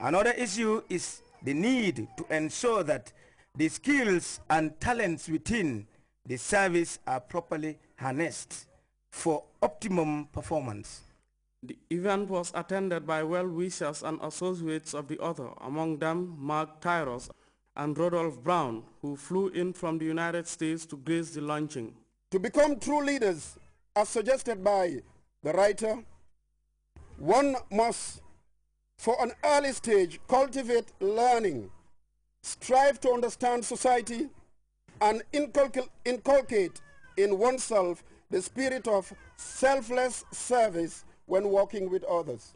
Another issue is the need to ensure that the skills and talents within the service are properly harnessed for optimum performance. The event was attended by well-wishers and associates of the author, among them Mark Tyros and Rodolph Brown, who flew in from the United States to grace the launching. To become true leaders, as suggested by the writer, one must, for an early stage, cultivate learning, strive to understand society, and inculcate in oneself the spirit of selfless service when working with others.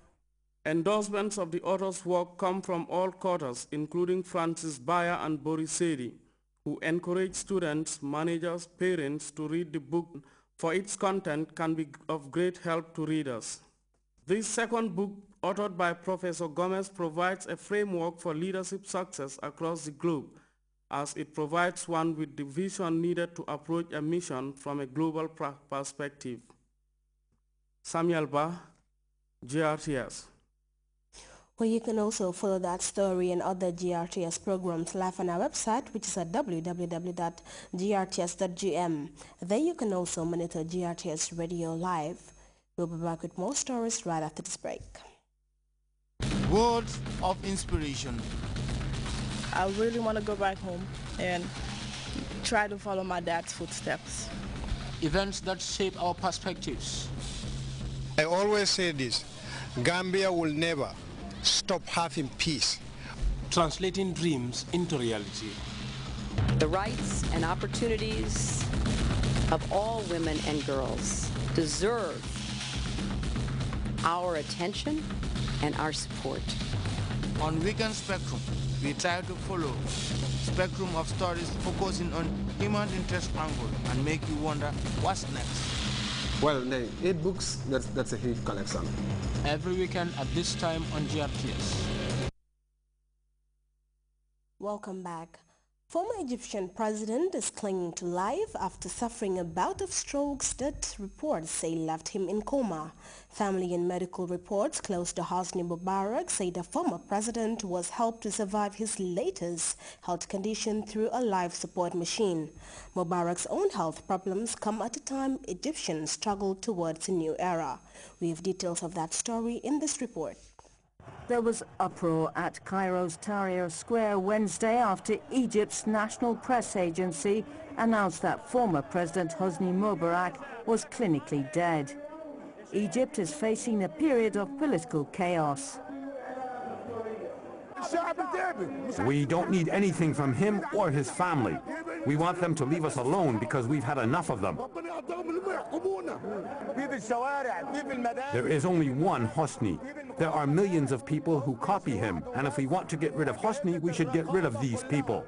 Endorsements of the author's work come from all quarters, including Francis Bayer and Boris Sedi, who encourage students, managers, parents to read the book, for its content can be of great help to readers. This second book, authored by Professor Gomez, provides a framework for leadership success across the globe, as it provides one with the vision needed to approach a mission from a global perspective. Samuel Ba, GRTS. Well, you can also follow that story and other GRTS programs live on our website, which is at www.grts.gm. There you can also monitor GRTS Radio Live. We'll be back with more stories right after this break. Words of inspiration. I really want to go back home and try to follow my dad's footsteps. Events that shape our perspectives. I always say this, Gambia will never stop having peace. Translating dreams into reality. The rights and opportunities of all women and girls deserve our attention and our support. On Weekend Spectrum, we try to follow spectrum of stories focusing on human interest angle and make you wonder what's next. Well, 8 books, that's a huge collection. Every weekend at this time on GRTS. Welcome back. Former Egyptian president is clinging to life after suffering a bout of strokes that reports say left him in coma. Family and medical reports close to Hosni Mubarak say the former president was helped to survive his latest health condition through a life support machine. Mubarak's own health problems come at a time Egyptians struggle towards a new era. We have details of that story in this report. There was uproar at Cairo's Tahrir Square Wednesday after Egypt's national press agency announced that former President Hosni Mubarak was clinically dead. Egypt is facing a period of political chaos. We don't need anything from him or his family. We want them to leave us alone because we've had enough of them. There is only one Hosni. There are millions of people who copy him, and if we want to get rid of Hosni, we should get rid of these people.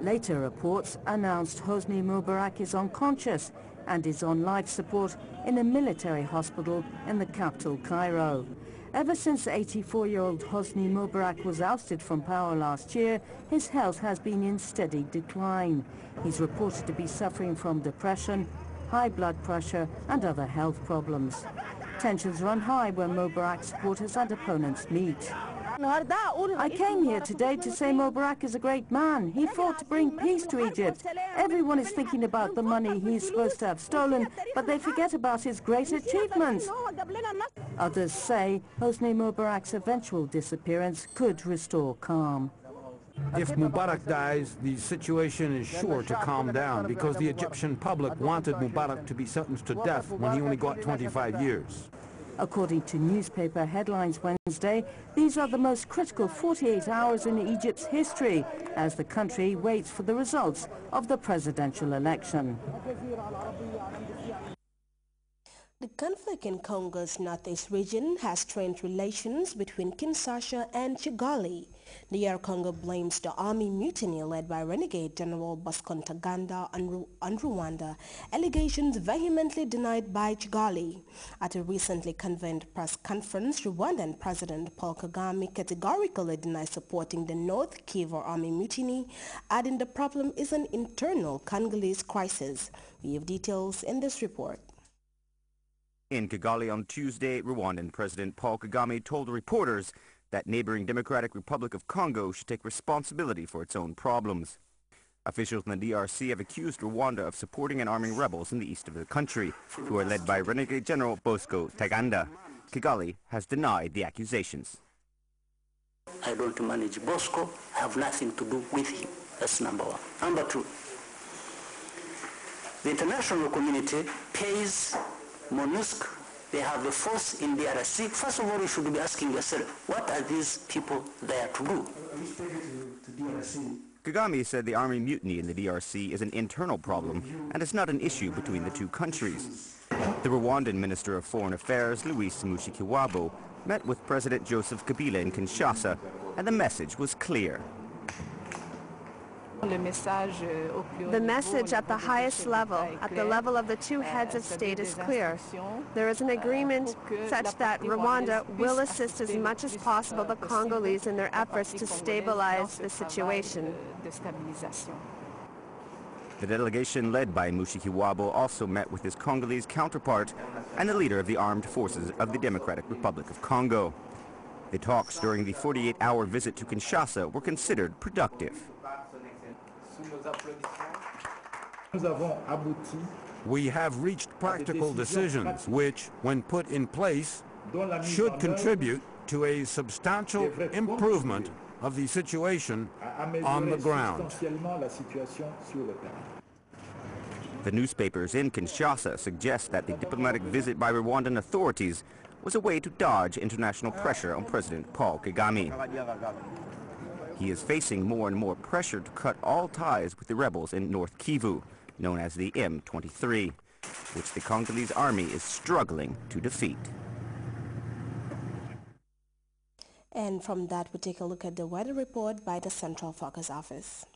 Later reports announced Hosni Mubarak is unconscious and is on life support in a military hospital in the capital, Cairo. Ever since 84-year-old Hosni Mubarak was ousted from power last year, his health has been in steady decline. He's reported to be suffering from depression, high blood pressure and other health problems. Tensions run high when Mubarak supporters and opponents meet. I came here today to say Mubarak is a great man. He fought to bring peace to Egypt. Everyone is thinking about the money he's supposed to have stolen, but they forget about his great achievements. Others say Hosni Mubarak's eventual disappearance could restore calm. If Mubarak dies, the situation is sure to calm down because the Egyptian public wanted Mubarak to be sentenced to death when he only got 25 years. According to newspaper headlines Wednesday, these are the most critical 48 hours in Egypt's history as the country waits for the results of the presidential election. The conflict in Congo's northeast region has strained relations between Kinshasa and Kigali. The DR Congo blames the army mutiny led by renegade General Bosco Ntaganda on Rwanda, allegations vehemently denied by Kigali. At a recently convened press conference, Rwandan President Paul Kagame categorically denied supporting the North Kivu army mutiny, adding the problem is an internal Congolese crisis. We have details in this report. In Kigali on Tuesday, Rwandan President Paul Kagame told reporters that neighboring Democratic Republic of Congo should take responsibility for its own problems. Officials in the DRC have accused Rwanda of supporting and arming rebels in the east of the country, who are led by Renegade General Bosco Ntaganda. Kigali has denied the accusations. I don't manage Bosco, I have nothing to do with him. That's number one. Number two, the international community pays MONUSCO. They have a force in DRC. First of all, you should be asking yourself, what are these people there to do? Kagame said the army mutiny in the DRC is an internal problem and is not an issue between the two countries. The Rwandan Minister of Foreign Affairs, Louis Mushikiwabo, met with President Joseph Kabila in Kinshasa, and the message was clear. The message at the highest level, at the level of the two heads of state, is clear. There is an agreement such that Rwanda will assist as much as possible the Congolese in their efforts to stabilize the situation. The delegation led by Mushikiwabo also met with his Congolese counterpart and the leader of the armed forces of the Democratic Republic of Congo. The talks during the 48-hour visit to Kinshasa were considered productive. We have reached practical decisions which, when put in place, should contribute to a substantial improvement of the situation on the ground. The newspapers in Kinshasa suggest that the diplomatic visit by Rwandan authorities was a way to dodge international pressure on President Paul Kagame. He is facing more and more pressure to cut all ties with the rebels in North Kivu, known as the M23, which the Congolese army is struggling to defeat. And from that, we take a look at the weather report by the Central Focus Office.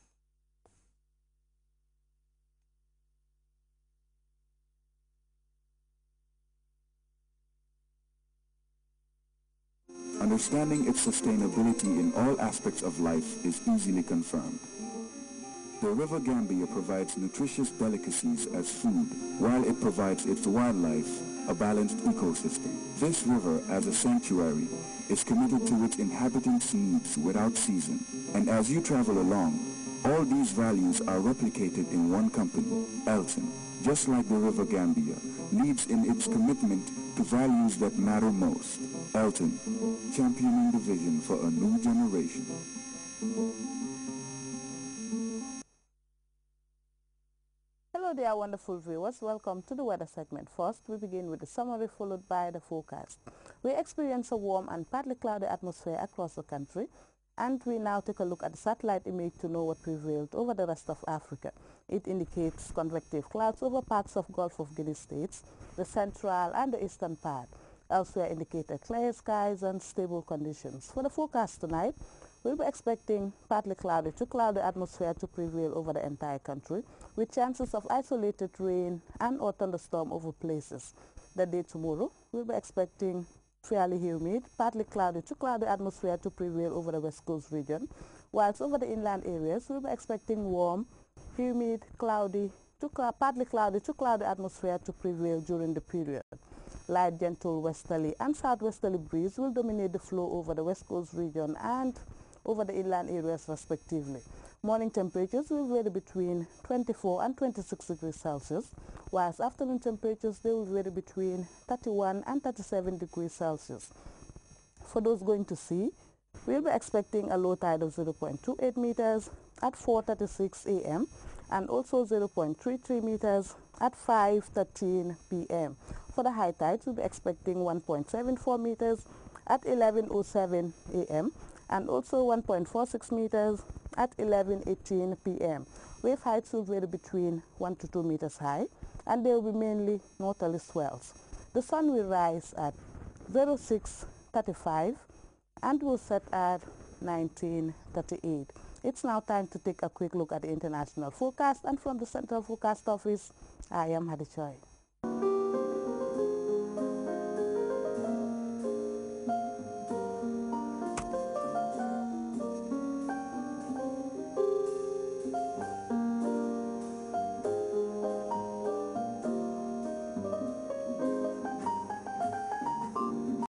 Understanding its sustainability in all aspects of life is easily confirmed. The River Gambia provides nutritious delicacies as food, while it provides its wildlife a balanced ecosystem. This river, as a sanctuary, is committed to its inhabitants' needs without season. And as you travel along, all these values are replicated in one company, Elton, just like the River Gambia, leads in its commitment to values that matter most. Elton, championing the vision for a new generation. Hello there, wonderful viewers. Welcome to the weather segment. First, we begin with the summary followed by the forecast. We experience a warm and partly cloudy atmosphere across the country, and we now take a look at the satellite image to know what prevailed over the rest of Africa. It indicates convective clouds over parts of Gulf of Guinea states, the central and the eastern part. Elsewhere indicated clear skies and stable conditions. For the forecast tonight, we'll be expecting partly cloudy to cloudy atmosphere to prevail over the entire country, with chances of isolated rain and or thunderstorm over places. The day tomorrow, we'll be expecting fairly humid, partly cloudy to cloudy atmosphere to prevail over the West Coast region, whilst over the inland areas, we'll be expecting warm, humid, cloudy, partly cloudy to cloudy atmosphere to prevail during the period. Light, gentle westerly and southwesterly breeze will dominate the flow over the West Coast region and over the inland areas respectively. Morning temperatures will vary between 24 and 26 degrees Celsius, whilst afternoon temperatures they will vary between 31 and 37 degrees Celsius. For those going to sea, we'll be expecting a low tide of 0.28 meters at 4:36 a.m. and also 0.33 meters at 5:13 p.m. For the high tides, we'll be expecting 1.74 meters at 11:07 a.m. and also 1.46 meters at 11:18 p.m. Wave heights will vary between 1 to 2 meters high, and they will be mainly northerly swells. The sun will rise at 06:35 and will set at 19:38. It's now time to take a quick look at the international forecast, and from the Central Forecast Office, I am Hadi Choi.